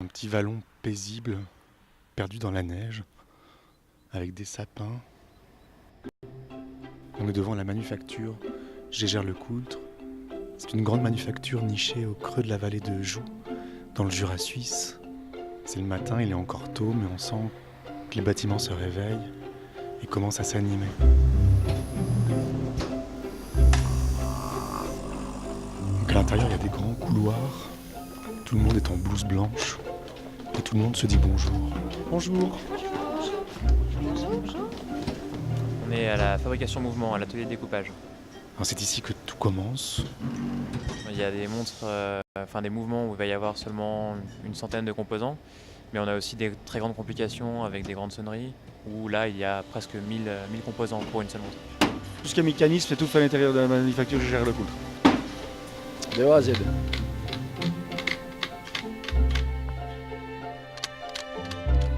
Un petit vallon paisible, perdu dans la neige, avec des sapins. On est devant la manufacture Gégère-le-Coultre. C'est une grande manufacture nichée au creux de la vallée de Joux, dans le Jura suisse. C'est le matin, il est encore tôt, mais on sent que les bâtiments se réveillent et commencent à s'animer. Donc à l'intérieur, il y a des grands couloirs. Tout le monde est en blouse blanche et tout le monde se dit bonjour. Bonjour. On est à la fabrication mouvement, à l'atelier de découpage. Alors c'est ici que tout commence. Il y a des montres, des mouvements où il va y avoir seulement une centaine de composants, mais on a aussi des très grandes complications avec des grandes sonneries, où là il y a presque 1000 composants pour une seule montre. Tout ce qui est mécanisme, c'est tout fait à l'intérieur de la manufacture Gégère-le-Coultre. De A à Z.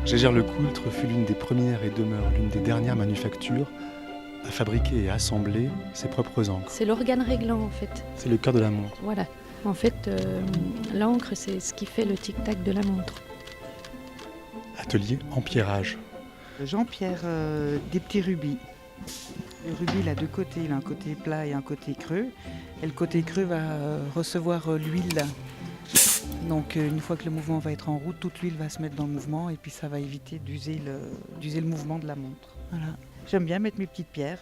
Gégère-le-Coultre fut l'une des premières et demeure l'une des dernières manufactures à fabriquer et assembler ses propres encres. C'est l'organe réglant en fait. C'est le cœur de la montre. Voilà. En fait, l'encre, c'est ce qui fait le tic-tac de la montre. Atelier empierrage. Jean-Pierre, des petits rubis. Le rubis, il a deux côtés. Il a un côté plat et un côté creux. Et le côté creux va recevoir l'huile. Donc une fois que le mouvement va être en route, toute l'huile va se mettre dans le mouvement et puis ça va éviter d'user le mouvement de la montre. Voilà. J'aime bien mettre mes petites pierres.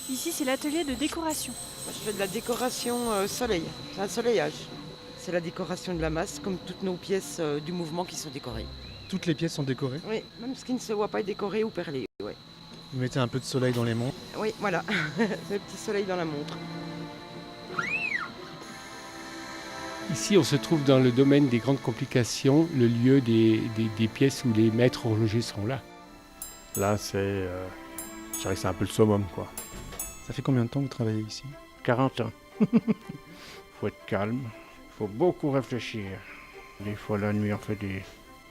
Ici, c'est l'atelier de décoration. Moi, je fais de la décoration soleil, c'est un soleillage. C'est la décoration de la masse, comme toutes nos pièces du mouvement qui sont décorées. Toutes les pièces sont décorées. Oui, même ce qui ne se voit pas est décoré ou perlé. Ouais. Vous mettez un peu de soleil dans les montres. Oui, voilà, c'est le petit soleil dans la montre. Ici, on se trouve dans le domaine des grandes complications, le lieu des pièces où les maîtres horlogers sont là. Là, je dirais que c'est un peu le summum, quoi. Ça fait combien de temps que vous travaillez ici ? 40 ans. Faut être calme, faut beaucoup réfléchir. Des fois la nuit on fait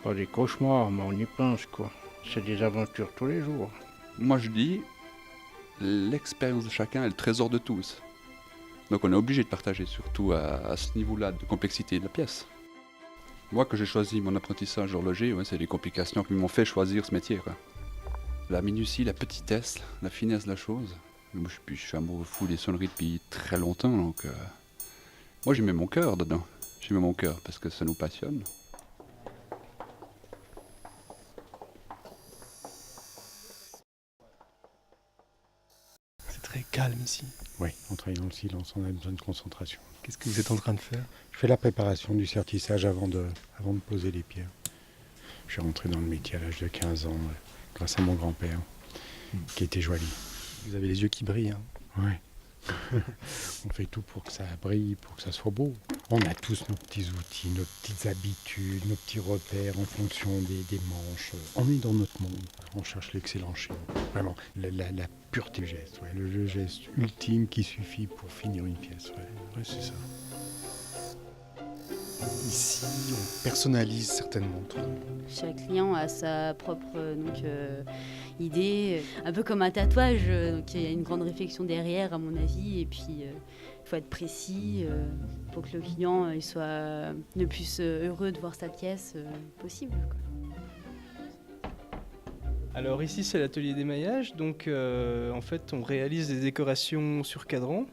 pas des cauchemars, mais on y pense quoi. C'est des aventures tous les jours. Moi je dis, l'expérience de chacun est le trésor de tous. Donc on est obligé de partager, surtout à ce niveau-là de complexité de la pièce. Moi que j'ai choisi mon apprentissage horloger, c'est les complications qui m'ont fait choisir ce métier, quoi. La minutie, la petitesse, la finesse de la chose. Moi, je suis amoureux fou des sonneries depuis très longtemps, donc moi j'y mets mon cœur dedans. J'y mets mon cœur parce que ça nous passionne. C'est très calme ici. Oui, on travaille dans le silence, on a besoin de concentration. Qu'est-ce que vous êtes en train de faire ? Je fais la préparation du sertissage avant de poser les pierres. Je suis rentré dans le métier à l'âge de 15 ans, grâce à mon grand-père, qui était joaillier. Vous avez les yeux qui brillent. Oui. On fait tout pour que ça brille, pour que ça soit beau. On a tous nos petits outils, nos petites habitudes, nos petits repères en fonction des manches. On est dans notre monde, on cherche l'excellence chez nous. Vraiment, la pureté du geste, le geste ultime qui suffit pour finir une pièce. Ouais, c'est ça. Ici, on personnalise certaines montres. Chaque client a sa propre idée, un peu comme un tatouage. Donc il y a une grande réflexion derrière, à mon avis. Et puis il faut être précis pour que le client il soit le plus heureux de voir sa pièce possible, quoi. Alors ici c'est l'atelier d'émaillage. Donc en fait on réalise des décorations sur cadran.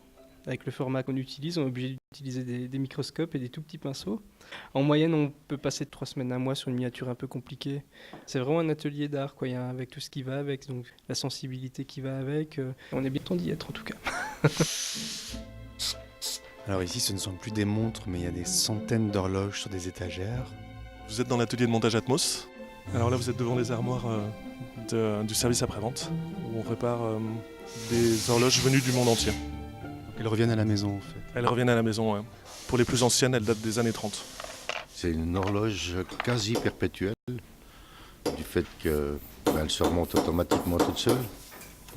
Avec le format qu'on utilise, on est obligé d'utiliser des microscopes et des tout petits pinceaux. En moyenne, on peut passer de 3 semaines à un mois sur une miniature un peu compliquée. C'est vraiment un atelier d'art, quoi, avec tout ce qui va avec, donc la sensibilité qui va avec. On est bien content d'y être en tout cas. Alors ici, ce ne sont plus des montres, mais il y a des centaines d'horloges sur des étagères. Vous êtes dans l'atelier de montage Atmos. Alors là, vous êtes devant les armoires du service après-vente, où on répare des horloges venues du monde entier. Elles reviennent à la maison, en fait. Elles reviennent à la maison, ouais. Pour les plus anciennes, elles datent des années 30. C'est une horloge quasi perpétuelle, du fait qu'elle se remonte automatiquement toute seule.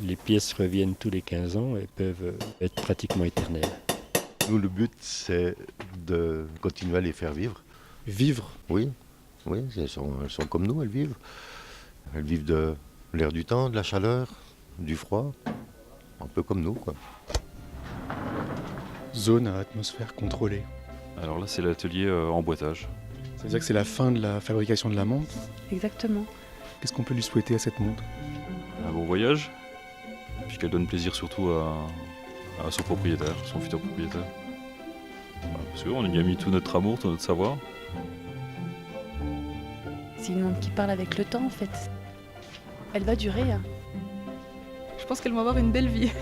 Les pièces reviennent tous les 15 ans et peuvent être pratiquement éternelles. Nous, le but, c'est de continuer à les faire vivre. Vivre ? Oui, elles sont comme nous, elles vivent. Elles vivent de l'air du temps, de la chaleur, du froid, un peu comme nous, quoi. Zone à atmosphère contrôlée. Alors là, c'est l'atelier emboîtage. Ça veut dire que c'est la fin de la fabrication de la montre. Exactement. Qu'est-ce qu'on peut lui souhaiter à cette montre? Un bon voyage, puis qu'elle donne plaisir surtout à son propriétaire, son futur propriétaire. Parce qu'on y a mis tout notre amour, tout notre savoir. C'est une montre qui parle avec le temps en fait. Elle va durer. Hein. Je pense qu'elle va avoir une belle vie.